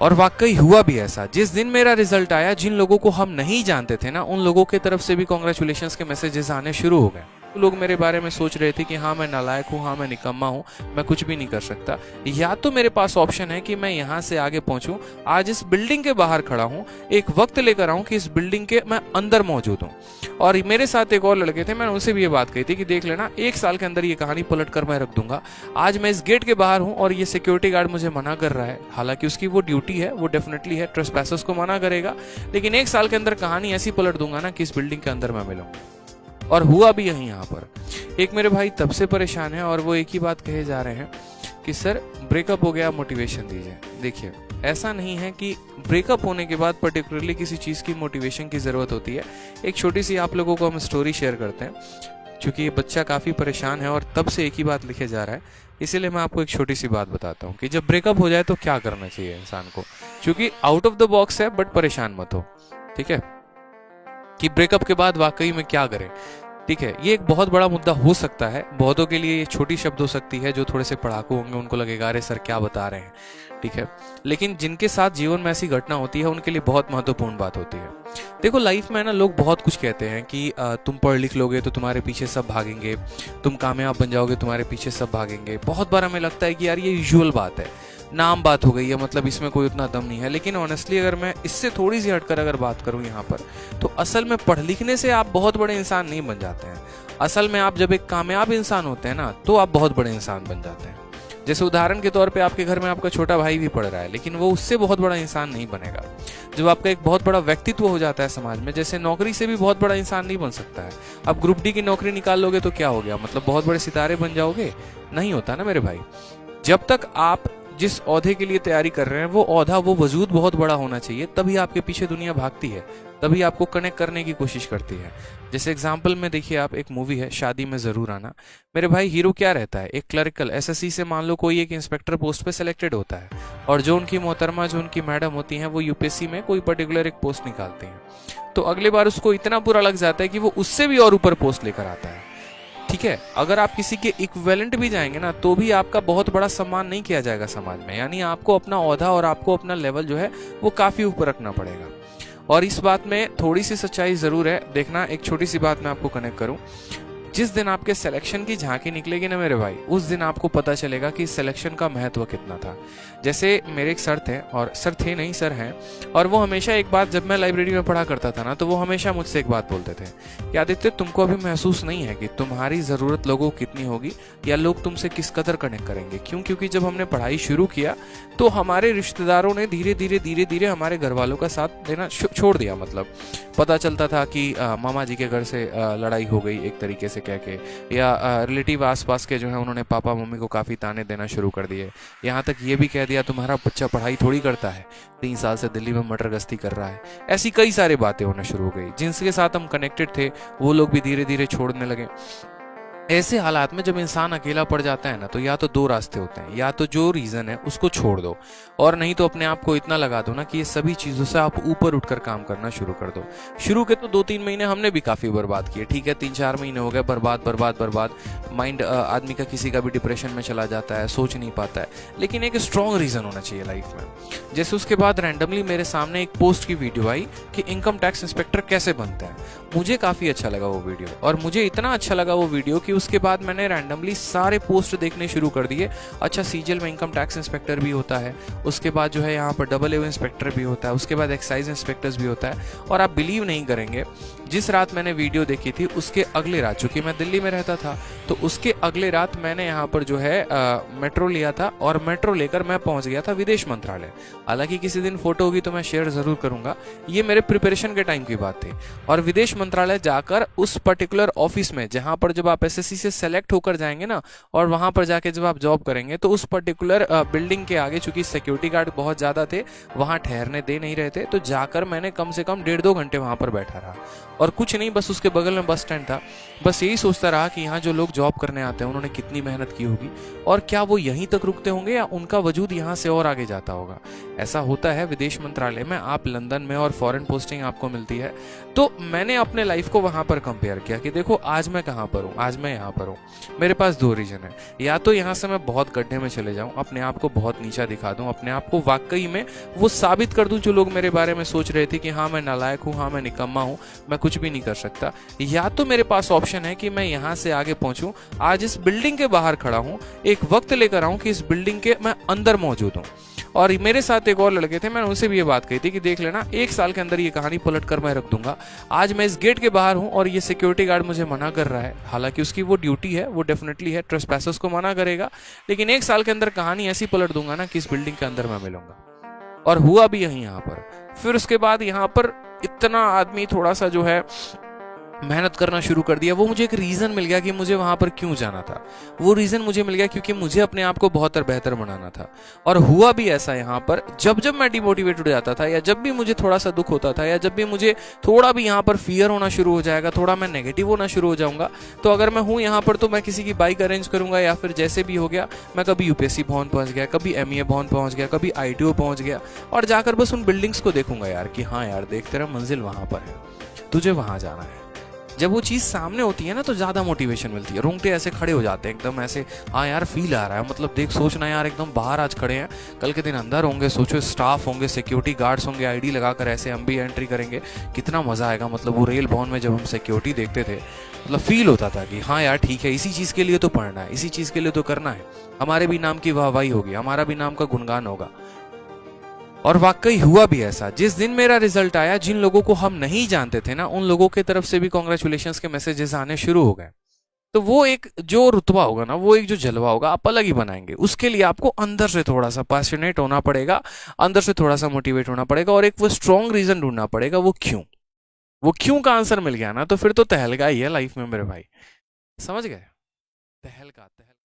और वाकई हुआ भी ऐसा। जिस दिन मेरा रिजल्ट आया, जिन लोगों को हम नहीं जानते थे ना, उन लोगों की तरफ से भी कॉन्ग्रेचुलेशंस के मैसेजेस आने शुरू हो गए। लोग मेरे बारे में सोच रहे थे कि हाँ मैं नालायक हूँ, हाँ मैं निकम्मा हूँ, मैं कुछ भी नहीं कर सकता। या तो मेरे पास ऑप्शन है कि मैं यहाँ से आगे पहुंचूं, आज इस बिल्डिंग के बाहर खड़ा हूँ, एक वक्त लेकर आऊं कि इस बिल्डिंग के मैं अंदर मौजूद हूँ। और मेरे साथ एक और लड़के थे, मैंने उनसे भी ये बात कही थी कि देख लेना, 1 साल के अंदर ये कहानी पलट कर मैं रख दूंगा। आज मैं इस गेट के बाहर हूँ और ये सिक्योरिटी गार्ड मुझे मना कर रहा है, हालांकि उसकी वो ड्यूटी है, वो डेफिनेटली है, ट्रेसपैसर्स को मना करेगा, लेकिन 1 साल के अंदर कहानी ऐसी पलट दूंगा ना कि इस बिल्डिंग के अंदर मैं मिलूं। और हुआ भी यही यहाँ पर। एक मेरे भाई तब से परेशान है और वो एक ही बात कहे जा रहे हैं कि सर ब्रेकअप हो गया, मोटिवेशन दीजिए। देखिए, ऐसा नहीं है कि ब्रेकअप होने के बाद पर्टिकुलरली किसी चीज़ की मोटिवेशन की ज़रूरत होती है। एक छोटी सी आप लोगों को हम स्टोरी शेयर करते हैं, क्योंकि ये बच्चा काफ़ी परेशान है और तब से एक ही बात लिखे जा रहा है, इसीलिए मैं आपको एक छोटी सी बात बताता हूँ कि जब ब्रेकअप हो जाए तो क्या करना चाहिए इंसान को। क्योंकि आउट ऑफ द बॉक्स है, बट परेशान मत हो, ठीक है, कि ब्रेकअप के बाद वाकई में क्या करें। ठीक है, ये एक बहुत बड़ा मुद्दा हो सकता है, बहुतों के लिए ये छोटी शब्द हो सकती है, जो थोड़े से पढ़ाकू होंगे उनको लगेगा अरे सर क्या बता रहे हैं, ठीक है, लेकिन जिनके साथ जीवन में ऐसी घटना होती है उनके लिए बहुत महत्वपूर्ण बात होती है। देखो, लाइफ में ना लोग बहुत कुछ कहते हैं कि तुम पढ़ लिख लोगे तो तुम्हारे पीछे सब भागेंगे, तुम कामयाब बन जाओगे तुम्हारे पीछे सब भागेंगे। बहुत बार हमें लगता है कि यार ये यूजुअल बात है, नाम बात हो गई है, मतलब इसमें कोई उतना दम नहीं है। लेकिन ऑनेस्टली अगर मैं इससे थोड़ी सी हटकर अगर बात करूं यहाँ पर, तो असल में पढ़ लिखने से आप बहुत बड़े इंसान नहीं बन जाते हैं। असल में आप जब एक कामयाब इंसान होते हैं ना, तो आप बहुत बड़े इंसान बन जाते हैं। जैसे उदाहरण के तौर पे आपके घर में आपका छोटा भाई भी पढ़ रहा है, लेकिन वो उससे बहुत बड़ा इंसान नहीं बनेगा। जब आपका एक बहुत बड़ा व्यक्तित्व हो जाता है समाज में, जैसे नौकरी से भी बहुत बड़ा इंसान नहीं बन सकता है। अब ग्रुप डी की नौकरी निकाल लोगे तो क्या हो गया, मतलब बहुत बड़े सितारे बन जाओगे? नहीं होता ना मेरे भाई। जब तक आप जिस औहदे के लिए तैयारी कर रहे हैं वो औहदा, वो वजूद बहुत बड़ा होना चाहिए, तभी आपके पीछे दुनिया भागती है, तभी आपको कनेक्ट करने की कोशिश करती है। जैसे एग्जाम्पल में देखिए, आप एक मूवी है शादी में जरूर आना, मेरे भाई हीरो क्या रहता है, एक क्लरिकल एसएससी से मान लो कोई एक इंस्पेक्टर पोस्ट पे सिलेक्टेड होता है, और जो उनकी मोहतरमा, जो उनकी मैडम होती हैं, वो यूपीएससी में कोई पर्टिकुलर एक पोस्ट निकालती हैं, तो अगली बार उसको इतना बुरा लग जाता है कि वो उससे भी और ऊपर पोस्ट लेकर आता है। ठीक है, अगर आप किसी के इक्विवेलेंट भी जाएंगे ना, तो भी आपका बहुत बड़ा सम्मान नहीं किया जाएगा समाज में। यानी आपको अपना औहदा और आपको अपना लेवल जो है वो काफी ऊपर रखना पड़ेगा। और इस बात में थोड़ी सी सच्चाई जरूर है। देखना, एक छोटी सी बात मैं आपको कनेक्ट करूं, जिस दिन आपके सिलेक्शन की झांकी निकलेगी ना मेरे भाई, उस दिन आपको पता चलेगा कि सिलेक्शन का महत्व कितना था। जैसे मेरे एक सर थे, और सर थे नहीं सर हैं, और वो हमेशा एक बात, जब मैं लाइब्रेरी में पढ़ा करता था ना, तो वो हमेशा मुझसे एक बात बोलते थे कि आदित्य, तुमको अभी महसूस नहीं है कि तुम्हारी ज़रूरत लोगों को कितनी होगी, या लोग तुमसे किस कदर कनेक्ट करेंगे। क्यों? क्योंकि जब हमने पढ़ाई शुरू किया तो हमारे रिश्तेदारों ने धीरे धीरे हमारे घर वालों का साथ देना छोड़ दिया। मतलब पता चलता था कि मामा जी के घर से लड़ाई हो गई एक तरीके से कह के, या रिलेटिव आसपास के जो है उन्होंने पापा मम्मी को काफ़ी ताने देना शुरू कर दिए। यहाँ तक ये भी कह दिया तुम्हारा बच्चा पढ़ाई थोड़ी करता है, 3 साल से दिल्ली में मटर गश्ती कर रहा है। ऐसी कई सारी बातें होना शुरू हो गई। जिनके साथ हम कनेक्टेड थे वो लोग भी धीरे धीरे छोड़ने लगे। ऐसे हालात में जब इंसान अकेला पड़ जाता है ना, तो या तो 2 रास्ते होते हैं, या तो जो रीजन है उसको छोड़ दो, और नहीं तो अपने आप को इतना लगा दो ना कि ये सभी चीजों से आप ऊपर उठकर काम करना शुरू कर दो। शुरू के तो 2-3 महीने हमने भी काफी बर्बाद किए, ठीक है, 3-4 महीने हो गए बर्बाद। माइंड आदमी का किसी का भी डिप्रेशन में चला जाता है, सोच नहीं पाता है। लेकिन एक स्ट्रॉन्ग रीजन होना चाहिए लाइफ में। जैसे उसके बाद रैंडमली मेरे सामने एक पोस्ट की वीडियो आई कि इनकम टैक्स इंस्पेक्टर कैसे बनता है। मुझे काफी अच्छा लगा वो वीडियो, और मुझे इतना अच्छा लगा वो वीडियो कि उसके बाद मैंने रैंडमली सारे पोस्ट देखने शुरू कर दिए। अच्छा, सीजीएल में इनकम टैक्स इंस्पेक्टर भी होता है, उसके बाद जो है यहाँ पर डबल ए इंस्पेक्टर भी होता है, उसके बाद एक्साइज इंस्पेक्टर्स भी होता है। और आप बिलीव नहीं करेंगे, जिस रात मैंने वीडियो देखी थी उसके अगले रात, चूंकि मैं दिल्ली में रहता था, तो उसके अगले रात मैंने यहाँ पर जो है मेट्रो लिया था, और मेट्रो लेकर मैं पहुंच गया था विदेश मंत्रालय। हालांकि किसी दिन फोटो होगी तो मैं शेयर जरूर करूंगा, ये मेरे प्रिपरेशन के टाइम की बात थी। और विदेश मंत्रालय जाकर उस पर्टिकुलर ऑफिस में, जहां पर जब आप एसएससी से सेलेक्ट होकर जाएंगे ना, और वहां पर जाके जब आप जॉब करेंगे, तो उस पर्टिकुलर बिल्डिंग के आगे, चूंकि सिक्योरिटी गार्ड बहुत ज्यादा थे, वहां ठहरने दे नहीं रहे थे, तो जाकर मैंने कम से कम 1.5-2 घंटे वहां पर बैठा रहा। और कुछ नहीं, बस उसके बगल में बस स्टैंड था, बस यही सोचता रहा कि यहाँ जो लोग जॉब करने आते हैं उन्होंने कितनी मेहनत की होगी, और क्या वो यहीं तक रुकते होंगे या उनका वजूद यहाँ से और आगे जाता होगा। ऐसा होता है विदेश मंत्रालय में, आप लंदन में, और फॉरेन पोस्टिंग आपको मिलती है। तो मैंने अपने लाइफ को वहां पर कंपेयर किया कि देखो आज मैं कहाँ पर हूँ, आज मैं यहाँ पर हूँ। मेरे पास दो रीजन है, या तो यहाँ से मैं बहुत गड्ढे में चले जाऊँ, अपने आप को बहुत नीचा दिखा दूँ, अपने आप को वाकई में वो साबित कर दूँ जो लोग मेरे बारे में सोच रहे थे कि हाँ मैं नालायक हूँ, हाँ मैं निकम्मा हूँ, मैं कुछ भी नहीं कर सकता। या तो मेरे पास ऑप्शन है कि मैं यहाँ से आगे पहुंचूं, आज इस बिल्डिंग के बाहर खड़ा हूं, एक वक्त लेकर आऊं कि इस बिल्डिंग के मैं अंदर मौजूद हूं। और मेरे साथ एक और लड़के थे, मैंने उनसे भी ये बात कही थी कि देख लेना 1 साल के अंदर ये कहानी पलट कर मैं रख दूंगा। आज मैं इस गेट के बाहर हूं और ये सिक्योरिटी गार्ड मुझे मना कर रहा है, हालांकि उसकी वो ड्यूटी है, वो डेफिनेटली है, ट्रेसपैसर्स को मना करेगा, लेकिन 1 साल के अंदर कहानी ऐसी पलट दूंगा ना कि इस बिल्डिंग के अंदर मैं मिलूंगा। और हुआ भी यही यहाँ पर। फिर उसके बाद यहाँ पर इतना आदमी थोड़ा सा जो है मेहनत करना शुरू कर दिया। वो मुझे एक रीजन मिल गया कि मुझे वहां पर क्यों जाना था। वो रीजन मुझे मिल गया क्योंकि मुझे अपने आप को बहुत बेहतर बनाना था। और हुआ भी ऐसा यहाँ पर, जब जब मैं डिमोटिवेटेड हो जाता था, या जब भी मुझे थोड़ा सा दुख होता था, या जब भी मुझे थोड़ा भी यहाँ पर फियर होना शुरू हो जाएगा, थोड़ा मैं नेगेटिव होना शुरू हो जाऊंगा, तो अगर मैं हूँ यहाँ पर तो मैं किसी की बाइक अरेंज करूंगा, या फिर जैसे भी हो गया मैं कभी यूपीएससी भवन पहुंच गया, कभी एमईए भवन पहुंच गया, कभी आईटीओ पहुंच गया, और जाकर बस उन बिल्डिंग्स को देखूंगा यार कि हाँ यार देख तेरा मंजिल वहां पर है, तुझे वहां जाना है। जब वो चीज़ सामने होती है ना तो ज़्यादा मोटिवेशन मिलती है, रोंगटे ऐसे खड़े हो जाते हैं एकदम ऐसे, हाँ यार फील आ रहा है, मतलब देख सोचना यार एकदम बाहर आज खड़े हैं, कल के दिन अंदर होंगे, सोचो स्टाफ होंगे, सिक्योरिटी गार्ड्स होंगे, आईडी लगाकर ऐसे हम भी एंट्री करेंगे, कितना मज़ा आएगा। मतलब वो रेल भवन में जब हम सिक्योरिटी देखते थे, मतलब फील होता था कि हाँ यार ठीक है, इसी चीज़ के लिए तो पढ़ना है, इसी चीज़ के लिए तो करना है, हमारे भी नाम की वाहवाही होगी, हमारा भी नाम का गुणगान होगा। और वाकई हुआ भी ऐसा। जिस दिन मेरा रिजल्ट आया, जिन लोगों को हम नहीं जानते थे ना, उन लोगों की तरफ से भी कॉन्ग्रेचुलेशंस के मैसेजेस आने शुरू हो गए। तो वो एक जो रुतबा होगा ना, वो एक जो जलवा होगा, आप अलग ही बनाएंगे। उसके लिए आपको अंदर से थोड़ा सा पैशनेट होना पड़ेगा, अंदर से थोड़ा सा मोटिवेट होना पड़ेगा, और एक वो स्ट्रॉन्ग रीजन ढूंढना पड़ेगा। वो क्यों का आंसर मिल गया ना, तो फिर तो तहलका ही है लाइफ में मेरे भाई, समझ गए? तहलका।